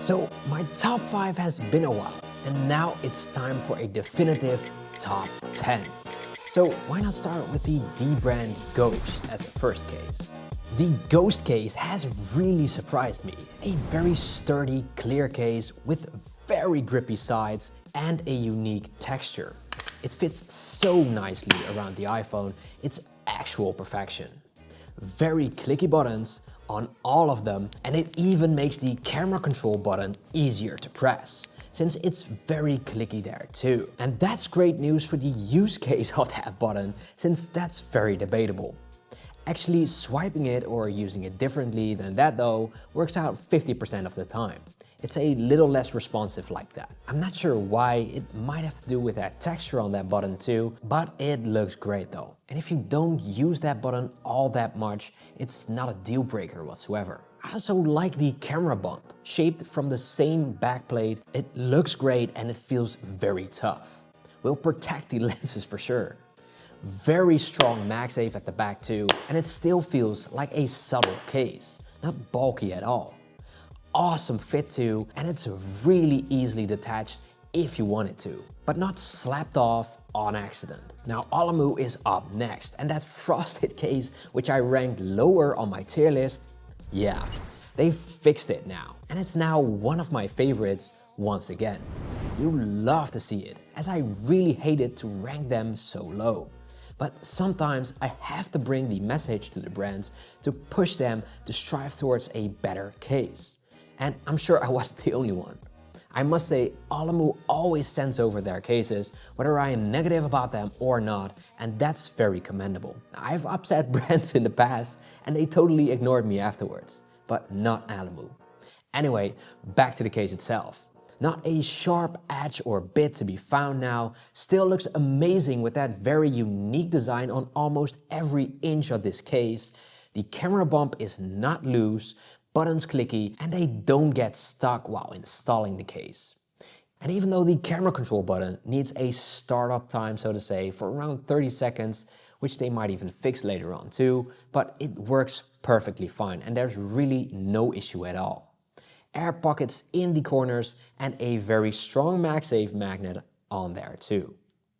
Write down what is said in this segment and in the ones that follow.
So my top 5 has been a while, and now it's time for a definitive top 10. So why not start with the D-brand Ghost as a first case? The Ghost case has really surprised me. A very sturdy, clear case with very grippy sides and a unique texture. It fits so nicely around the iPhone, it's actual perfection. Very clicky buttons on all of them, and it even makes the camera control button easier to press, since it's very clicky there too. And that's great news for the use case of that button, since that's very debatable. Actually swiping it or using it differently than that though works out 50% of the time. It's a little less responsive like that. I'm not sure why, it might have to do with that texture on that button too, but it looks great though. And if you don't use that button all that much, it's not a deal breaker whatsoever. I also like the camera bump, shaped from the same backplate. It looks great and it feels very tough. Will protect the lenses for sure. Very strong MagSafe at the back too, and it still feels like a subtle case, not bulky at all. Awesome fit too, and it's really easily detached if you want it to, but not slapped off on accident. Now Alamu is up next, and that frosted case, which I ranked lower on my tier list, yeah, they fixed it now, and it's now one of my favorites once again. You'll love to see it, as I really hated to rank them so low. But sometimes I have to bring the message to the brands to push them to strive towards a better case. And I'm sure I wasn't the only one. I must say, Alamu always sends over their cases, whether I am negative about them or not, and that's very commendable. I've upset brands in the past, and they totally ignored me afterwards, but not Alamu. Anyway, back to the case itself. Not a sharp edge or bit to be found now, still looks amazing with that very unique design on almost every inch of this case. The camera bump is not loose, buttons clicky, and they don't get stuck while installing the case. And even though the camera control button needs a startup time, so to say, for around 30 seconds, which they might even fix later on too, but it works perfectly fine and there's really no issue at all. Air pockets in the corners and a very strong MagSafe magnet on there too.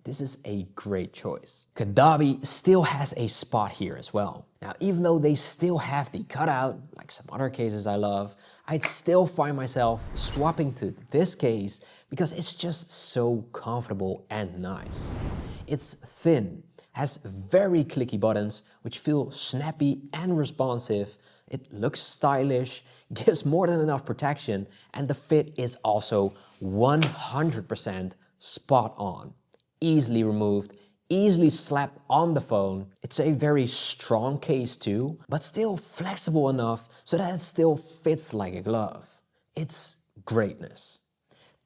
This is a great choice. Kadabi still has a spot here as well. Now, even though they still have the cutout, like some other cases I love, I'd still find myself swapping to this case because it's just so comfortable and nice. It's thin, has very clicky buttons which feel snappy and responsive. It looks stylish, gives more than enough protection, and the fit is also 100% spot on. Easily removed, easily slapped on the phone. It's a very strong case too, but still flexible enough so that it still fits like a glove. It's greatness.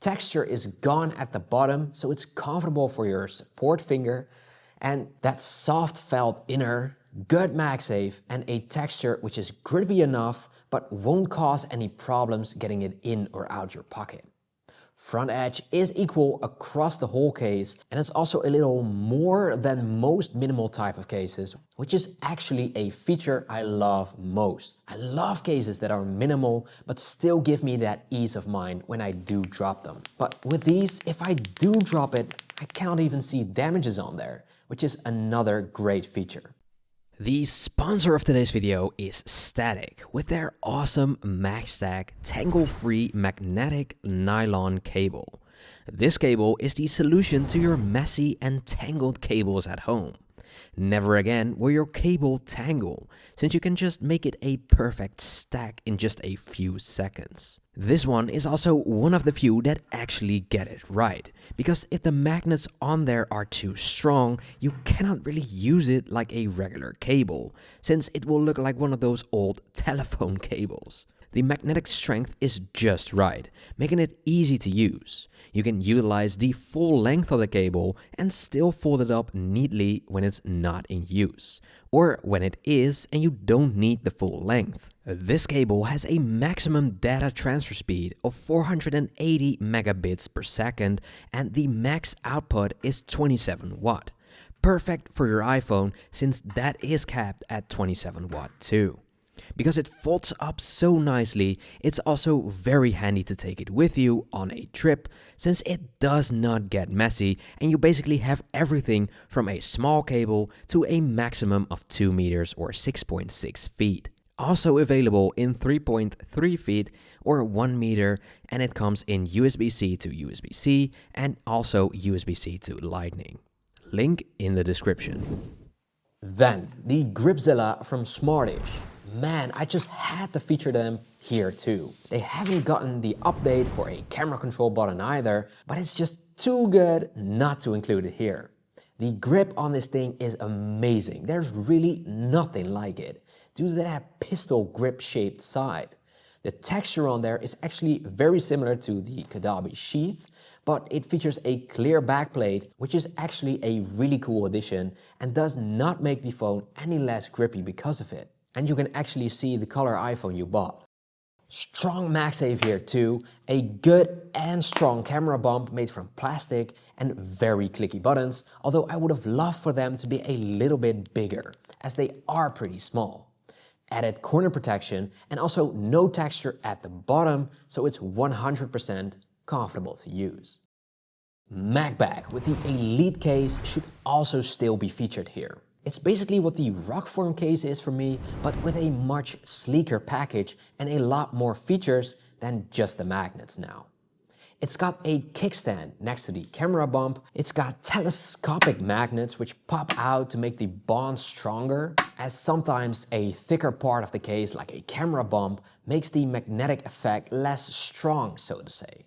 Texture is gone at the bottom, so it's comfortable for your support finger, and that soft felt inner, good MagSafe, and a texture which is grippy enough but won't cause any problems getting it in or out your pocket. Front edge is equal across the whole case, and it's also a little more than most minimal type of cases, which is actually a feature I love most. I love cases that are minimal but still give me that ease of mind when I do drop them. But with these, if I do drop it, I cannot even see damages on there, which is another great feature. The sponsor of today's video is Static with their awesome MagStack tangle-free magnetic nylon cable. This cable is the solution to your messy and tangled cables at home. Never again will your cable tangle, since you can just make it a perfect stack in just a few seconds. This one is also one of the few that actually get it right, because if the magnets on there are too strong, you cannot really use it like a regular cable, since it will look like one of those old telephone cables. The magnetic strength is just right, making it easy to use. You can utilize the full length of the cable and still fold it up neatly when it's not in use, or when it is and you don't need the full length. This cable has a maximum data transfer speed of 480 megabits per second, and the max output is 27 watt. Perfect for your iPhone, since that is capped at 27 watt too. Because it folds up so nicely, it's also very handy to take it with you on a trip, since it does not get messy and you basically have everything from a small cable to a maximum of 2 meters or 6.6 feet. Also available in 3.3 feet or 1 meter, and it comes in USB-C to USB-C and also USB-C to Lightning. Link in the description. Then the Gripzilla from Smartish. Man, I just had to feature them here too. They haven't gotten the update for a camera control button either, but it's just too good not to include it here. The grip on this thing is amazing. There's really nothing like it due to that pistol grip shaped side. The texture on there is actually very similar to the Kadabi sheath, but it features a clear backplate, which is actually a really cool addition and does not make the phone any less grippy because of it. And you can actually see the color iPhone you bought. Strong MagSafe here too, a good and strong camera bump made from plastic and very clicky buttons, although I would have loved for them to be a little bit bigger, as they are pretty small. Added corner protection and also no texture at the bottom, so it's 100% comfortable to use. MagBag with the Elite case should also still be featured here. It's basically what the Rockform case is for me, but with a much sleeker package and a lot more features than just the magnets now. It's got a kickstand next to the camera bump. It's got telescopic magnets which pop out to make the bond stronger, as sometimes a thicker part of the case, like a camera bump, makes the magnetic effect less strong, so to say.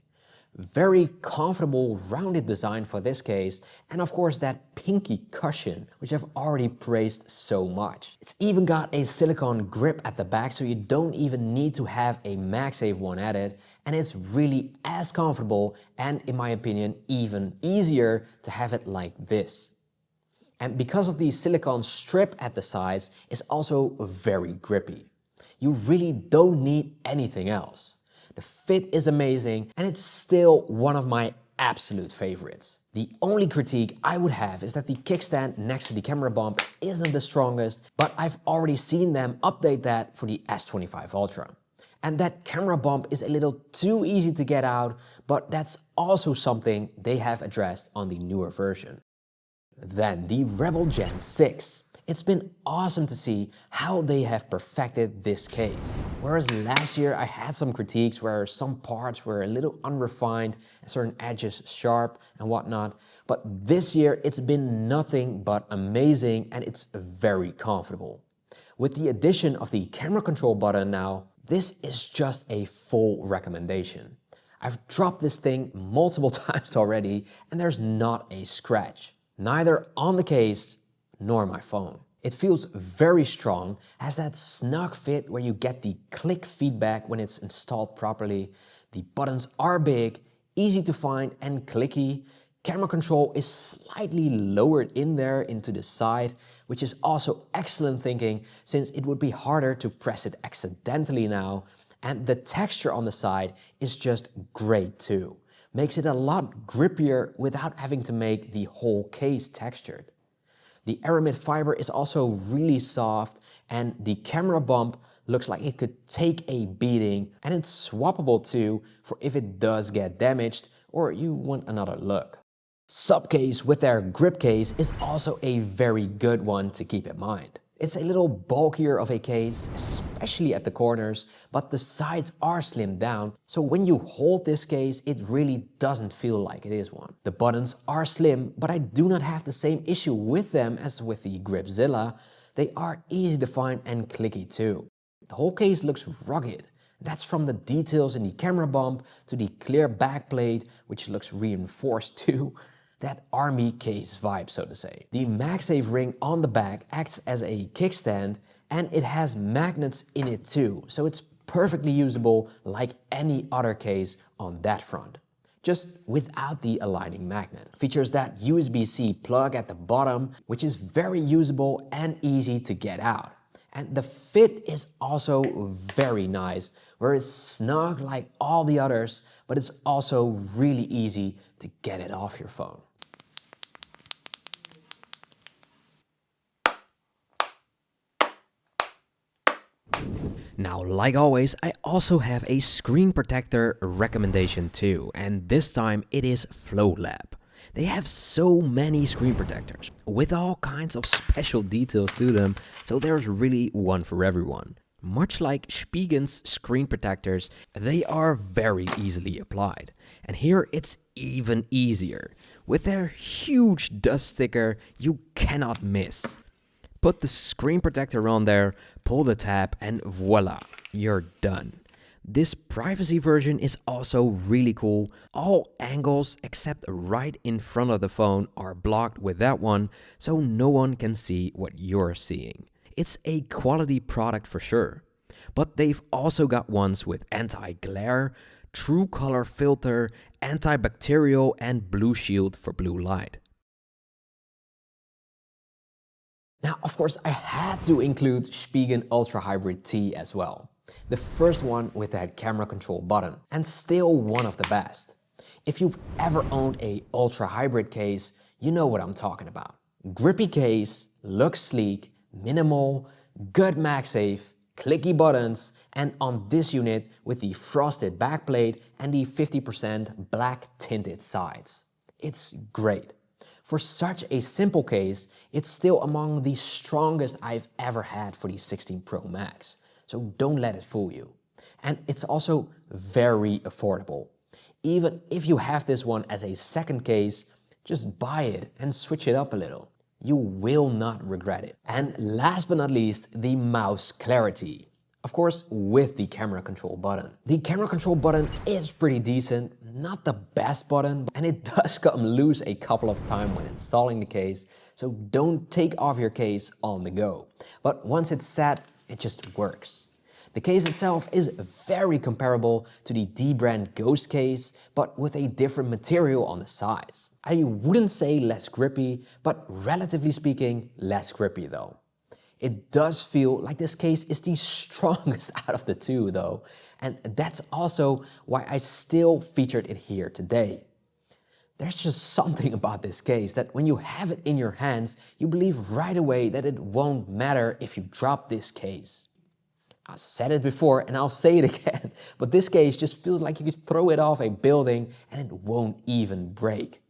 Very comfortable rounded design for this case, and of course that pinky cushion, which I've already praised so much. It's even got a silicone grip at the back, so you don't even need to have a MagSafe one added, and it's really as comfortable and, in my opinion, even easier to have it like this. And because of the silicone strip at the sides, it's also very grippy. You really don't need anything else. The fit is amazing and it's still one of my absolute favorites. The only critique I would have is that the kickstand next to the camera bump isn't the strongest, but I've already seen them update that for the S25 Ultra. And that camera bump is a little too easy to get out, but that's also something they have addressed on the newer version. Then the Rebel Gen 6. It's been awesome to see how they have perfected this case. Whereas last year I had some critiques where some parts were a little unrefined and certain edges sharp and whatnot, but this year it's been nothing but amazing and it's very comfortable. With the addition of the camera control button now, this is just a full recommendation. I've dropped this thing multiple times already and there's not a scratch, neither on the case nor my phone. It feels very strong, has that snug fit where you get the click feedback when it's installed properly. The buttons are big, easy to find and clicky. Camera control is slightly lowered in there into the side, which is also excellent thinking since it would be harder to press it accidentally now. And the texture on the side is just great too. Makes it a lot grippier without having to make the whole case textured. The aramid fiber is also really soft and the camera bump looks like it could take a beating, and it's swappable too for if it does get damaged or you want another look. Subcase with their grip case is also a very good one to keep in mind. It's a little bulkier of a case, especially at the corners, but the sides are slimmed down, so when you hold this case, it really doesn't feel like it is one. The buttons are slim, but I do not have the same issue with them as with the Gripzilla. They are easy to find and clicky too. The whole case looks rugged. That's from the details in the camera bump to the clear backplate, which looks reinforced too. That army case vibe, so to say. The MagSafe ring on the back acts as a kickstand and it has magnets in it too, so it's perfectly usable like any other case on that front, just without the aligning magnet. Features that USB-C plug at the bottom, which is very usable and easy to get out. And the fit is also very nice, where it's snug like all the others, but it's also really easy to get it off your phone. Now, like always, I also have a screen protector recommendation too, and this time it is FlowLab. They have so many screen protectors with all kinds of special details to them, so there's really one for everyone. Much like Spiegen's screen protectors, they are very easily applied. And here it's even easier. With their huge dust sticker, you cannot miss. Put the screen protector on there, pull the tab, and voila, you're done. This privacy version is also really cool. All angles except right in front of the phone are blocked with that one, so no one can see what you're seeing. It's a quality product for sure. But they've also got ones with anti-glare, true color filter, antibacterial, and blue shield for blue light. Now, of course, I had to include Spigen Ultra Hybrid T as well. The first one with that camera control button, and still one of the best. If you've ever owned a Ultra Hybrid case, you know what I'm talking about. Grippy case, looks sleek, minimal, good MagSafe, clicky buttons, and on this unit with the frosted backplate and the 50% black tinted sides. It's great. For such a simple case, it's still among the strongest I've ever had for the 16 Pro Max. So don't let it fool you. And it's also very affordable. Even if you have this one as a second case, just buy it and switch it up a little. You will not regret it. And last but not least, the mouse clarity. Of course, with the camera control button. The camera control button is pretty decent, not the best button, and it does come loose a couple of times when installing the case, so don't take off your case on the go. But once it's set, it just works. The case itself is very comparable to the D-brand Ghost case, but with a different material on the sides. I wouldn't say less grippy, but relatively speaking, less grippy though. It does feel like this case is the strongest out of the two though, and that's also why I still featured it here today. There's just something about this case that when you have it in your hands, you believe right away that it won't matter if you drop this case. I said it before and I'll say it again, but this case just feels like you could throw it off a building and it won't even break.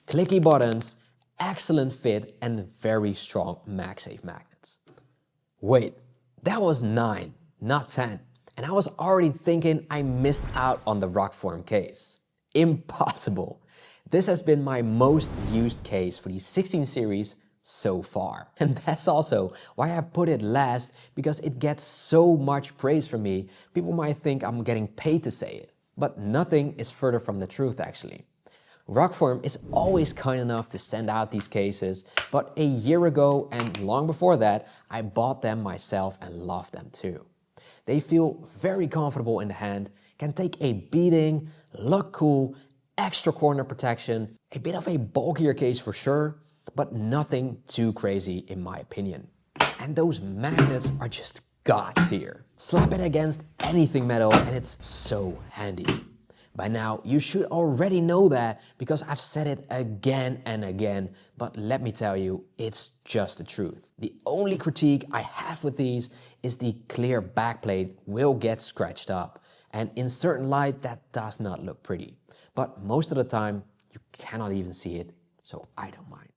Clicky buttons, excellent fit, and very strong MagSafe magnets. Wait, that was 9, not 10. And I was already thinking I missed out on the Rockform case. Impossible. This has been my most used case for the 16 series so far. And that's also why I put it last, because it gets so much praise from me. People might think I'm getting paid to say it, but nothing is further from the truth actually. Rockform is always kind enough to send out these cases, but a year ago and long before that, I bought them myself and loved them too. They feel very comfortable in the hand, can take a beating, look cool, extra corner protection, a bit of a bulkier case for sure, but nothing too crazy in my opinion. And those magnets are just god tier. Slap it against anything metal and it's so handy. By now, you should already know that because I've said it again and again, but let me tell you, it's just the truth. The only critique I have with these is the clear backplate will get scratched up, and in certain light that does not look pretty. But most of the time, you cannot even see it, so I don't mind.